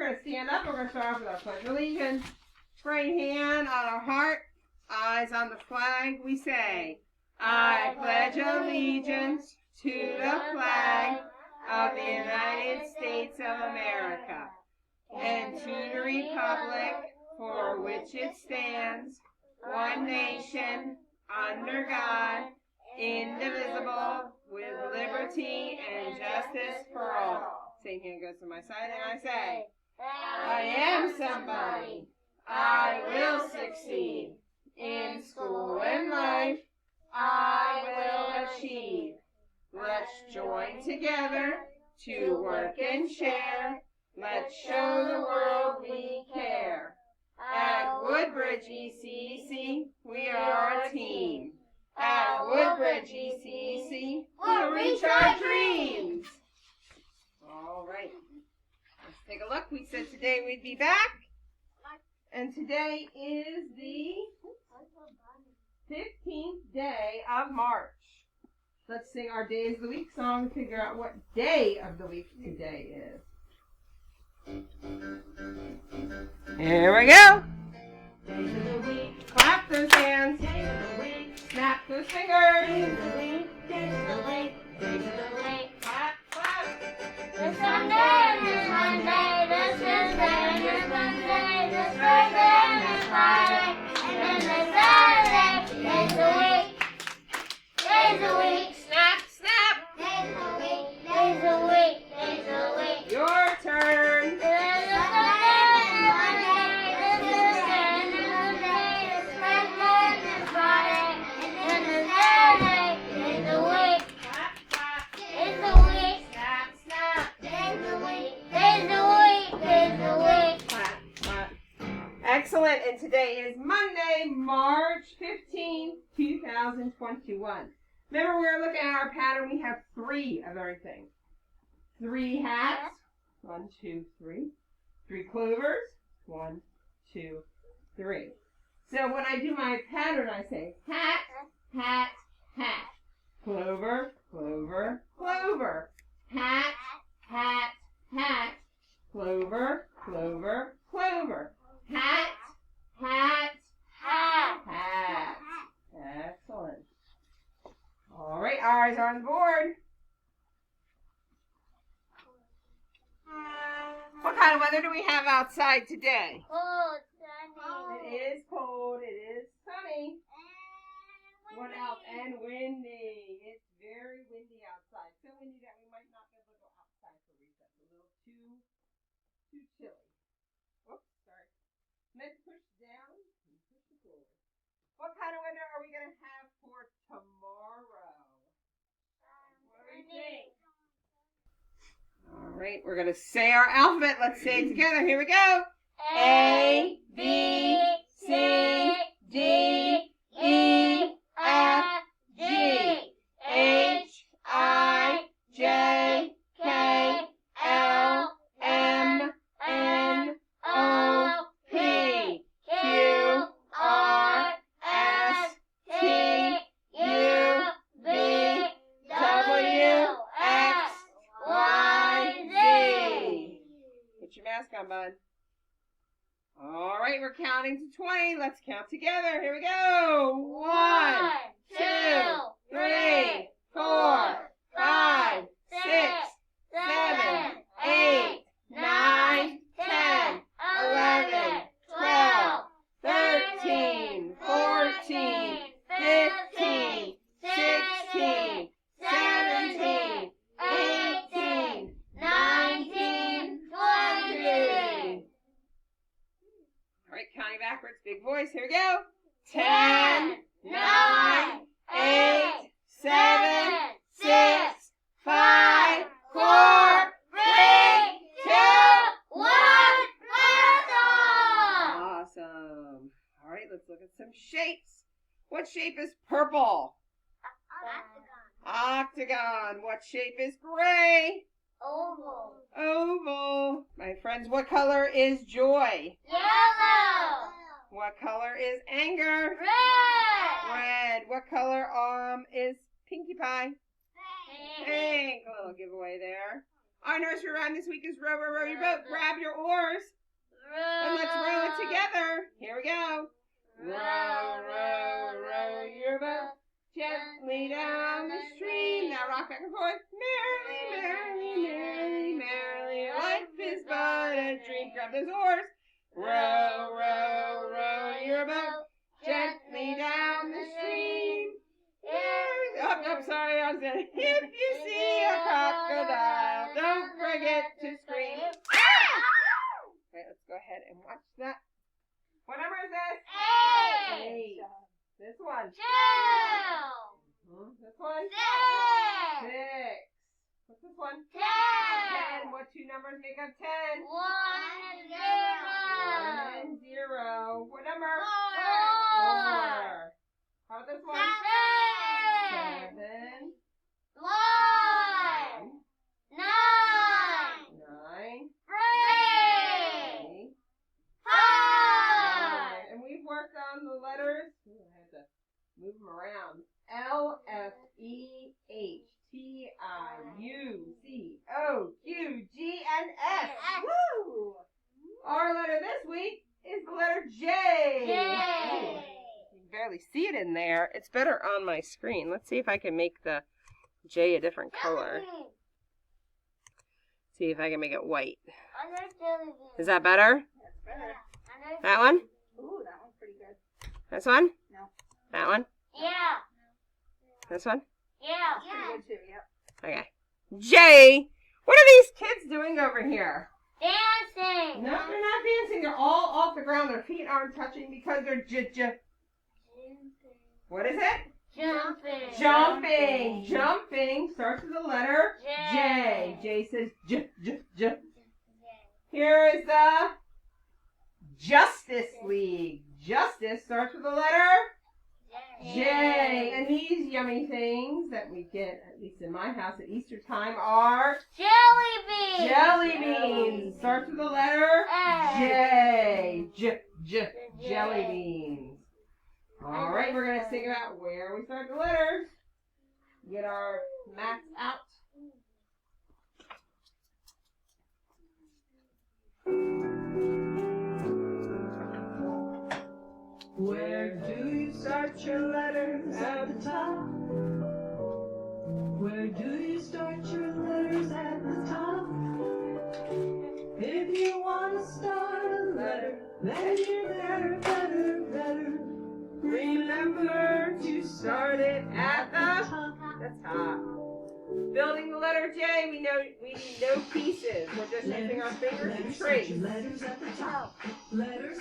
going to stand up. We're going to start off with our Pledge of Allegiance. Right hand on our heart, eyes on the flag. We say, I pledge allegiance to the flag of the United States of America and to the republic for which it stands, one nation, under God, indivisible, with liberty and justice for all. Same hand goes to my side and I say, I am somebody. I will succeed. In school and life, I will achieve. Let's join together to work and share. Let's show the world we care. At Woodbridge ECEC, we are a team. At Woodbridge ECEC, we'll reach our dreams. All right. Let's take a look. We said today we'd be back. And today is the 15th day of March. Let's sing our Days of the Week song to figure out what day of the week today is. Here we go. Days of the week. Clap those hands. Days of the week. Snap those fingers. Days of the week. Days of the week. Days of the week. Clap, clap. This Sunday, this Monday, this Tuesday, this Wednesday, this Thursday, and this Friday, and then this Saturday. Days of the week. Days of the week. Snap, snap. Days of the week. Days of the week. Days of the week. Your turn. This is Sunday, this Monday, this Tuesday, this Wednesday, this Thursday, and this Friday, and then this Saturday. Days of the week. Clap, clap. Days of the week. Snap, snap. Days of the week. Days of the week. Days of the week. Clap, clap. Excellent. And today is Monday, March 15th, 2021. Remember, we were looking at our pattern. We have 3 of everything. 3 hats. 1, 2, 3. 3 clovers. 1, 2, 3. So when I do my pattern, I say hat, hat, hat. Clover, clover, clover. Hat, hat, hat. Clover, clover, clover. Hat, hat, Hat. hat. Excellent. All right, eyes on the board. What kind of weather do we have outside today? Cold, sunny. It is cold. It is sunny. What else? And windy. It's very windy outside. So windy that we might not be able to go outside for recess. A little too chilly. Whoops, sorry. Let's push down and push it forward. What kind of weather are we going to have for tomorrow? What do you think? All right, we're going to say our alphabet. Let's say it together. Here we go. A, B, C, D, E, F, G, H, I, J, K, L, M, N, O, P, Q, R, S, T, U, V, W, X, Y, Z. Put your mask on, bud. All right, we're counting to 20. Let's count together. Here we go. 1, 2, 3, 4, 5, 6, 7, 8, 9, 10, 11, 12, 13, 14, 15, 16, 17, 18, 19, 20. All right, counting backwards, big voice. Here we go. 10, 9, 8, 7, 6, 5, 4, 3, 2, 1, marathon! Awesome. All right, let's look at some shapes. What shape is purple? Octagon. What shape is gray? Oval. Oval. My friends, what color is joy? Yellow. What color is anger? Red. Red. What color is Pinkie Pie? Pink. Pink. A little giveaway there. Our nursery rhyme this week is row, row, row your boat. Grab your oars and let's row it together. Here we go. Row, row, row your boat gently down the stream. Now rock back and forth. Merrily, merrily, merrily, merrily. Life is but a dream. Grab those oars. Row, row, row your boat gently down the stream. I'm sorry, I said, if you see a crocodile, don't forget to scream. Okay, let's go ahead and watch that. What number is this? 8. This one. 2. This one. 6. What's this one? 10. What two numbers make up 10? 1 and 0. 1 and 0. What number? 4. How about this one? 7. 9. 9. 9. 3. 5. And we've worked on the letters. Ooh, I had to move them around. L, F, E, H, T, I, U, C, O, Q, G, and S. Woo! Our letter this week is the letter J. J. You can barely see it in there. It's better on my screen. Let's see if I can make the J a different color. See if I can make it white. Is that better? That's better. That one? Ooh, that one's pretty good. This one? No. That one? Yeah. This one? Yeah. Pretty good too, yep. Okay. J, what are these kids doing over here? Dancing. No, they're not dancing. They're all off the ground. Their feet aren't touching because they're What is it? Jumping. Jumping. Jumping starts with the letter J. J. J says J. Here is the Justice League. Justice starts with the letter J. And these yummy things that we get, at least in my house at Easter time, are Jelly beans. jelly beans. Starts with the letter J. Jelly beans. All right, we're going to think about where we start the letters. Get our mats out. Where do you start your letters? At the top. Where do you start your letters? At the top. If you want to start a letter, then you better remember to start it at the top. Building the letter J, we need no pieces. We're just using our fingers and trace. Letters at the top. Letters,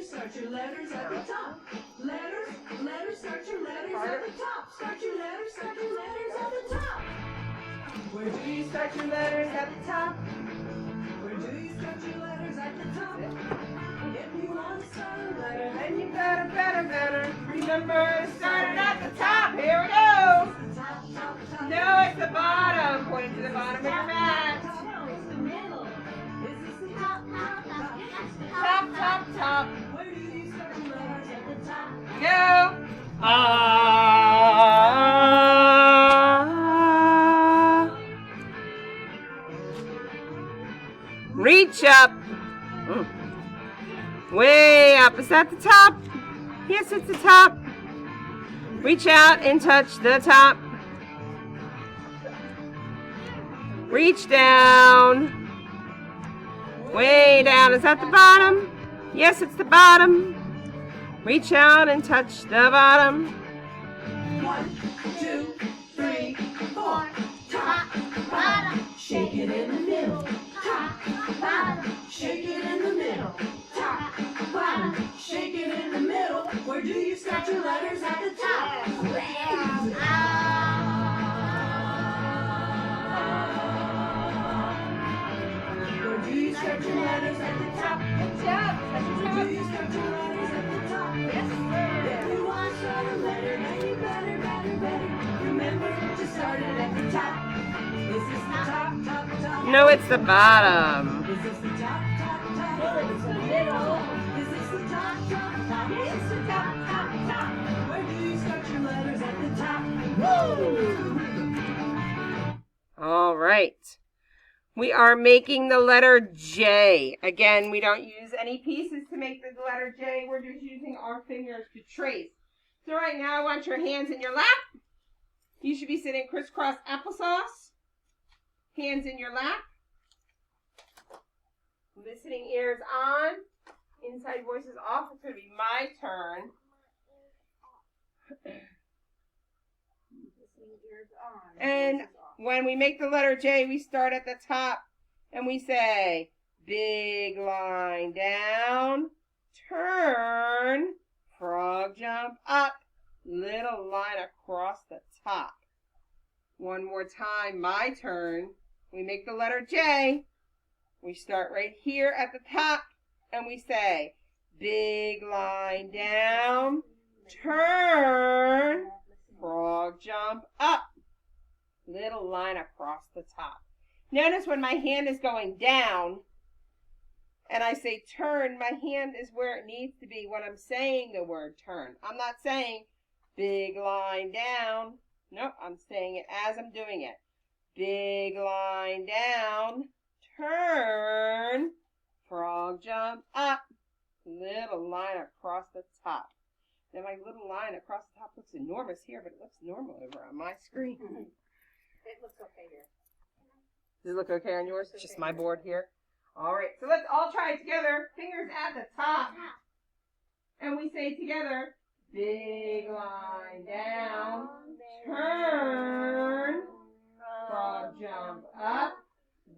start your letters at the top. Letters, start your letters at the top. Start your letters at the top. Where do you start your letters at the top? Where do you start your letters at the top? If you want to start a letter, And you better remember to start it at the top. Here we go. top. No, it's the bottom. Point to the bottom of your mat. No, it's the middle. Is this the Top. Top. Where do you start your letters at the top? Go. Reach up. Way up. Is that the top? Yes, it's the top. Reach out and touch the top. Reach down. Way down. Is that the bottom? Yes, it's the bottom. Reach out and touch the bottom. 1, 2, 3, 4. Top. Bottom. Shake it in the middle. Top. Bottom. Shake it in the middle. Top. Bottom. Shake it in the middle. Where do you start your letters at the top? Where do you start your letters at the top? Where do you start your letters at the top? If you want to start a letter, then you better remember to start it at the top. Is this the top? No, it's the bottom. Is this the top? It's the middle. Is this the top? It's the top. Where do you start your letters at the top? Woo! All right. We are making the letter J. Again, we don't use any pieces to make the letter J. We're just using our fingers to trace. So right now I want your hands in your lap. You should be sitting crisscross applesauce. Hands in your lap. Listening ears on. Inside voices off. It's going to be my turn. And when we make the letter J, we start at the top and we say, big line down, turn, frog jump up, little line across the top. One more time, my turn. We make the letter J. We start right here at the top and we say, big line down, turn, frog jump up, little line across the top. Notice when my hand is going down and I say turn, my hand is where it needs to be when I'm saying the word turn. I'm not saying big line down. Nope, I'm saying it as I'm doing it. Big line down, turn, frog jump up, little line across the top. Now my little line across the top looks enormous here, but it looks normal over on my screen. It looks okay here. Does it look okay on yours? It's just my board here. All right, so let's all try it together. Fingers at the top. And we say together, big line down, turn, frog jump up,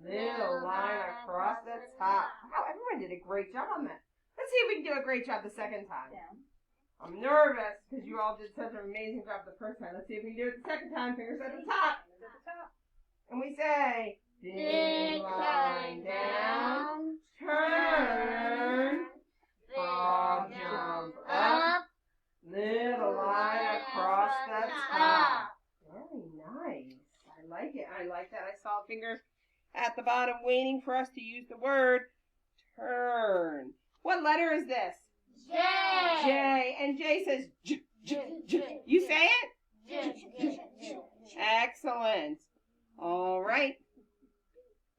little line across the top. Wow, everyone did a great job on that. Let's see if we can do a great job the second time. I'm nervous because you all did such an amazing job the first time. Let's see if we can do it the second time. Fingers at the top. And we say, big line down, turn, frog jump up, little line across the top. Very nice. I like it. I like that. I saw fingers at the bottom waiting for us to use the word turn. What letter is this? J. J. And J says J, J, J. You say it? J. Excellent. All right.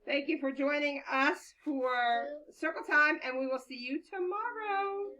Thank you for joining us for Circle Time, and we will see you tomorrow.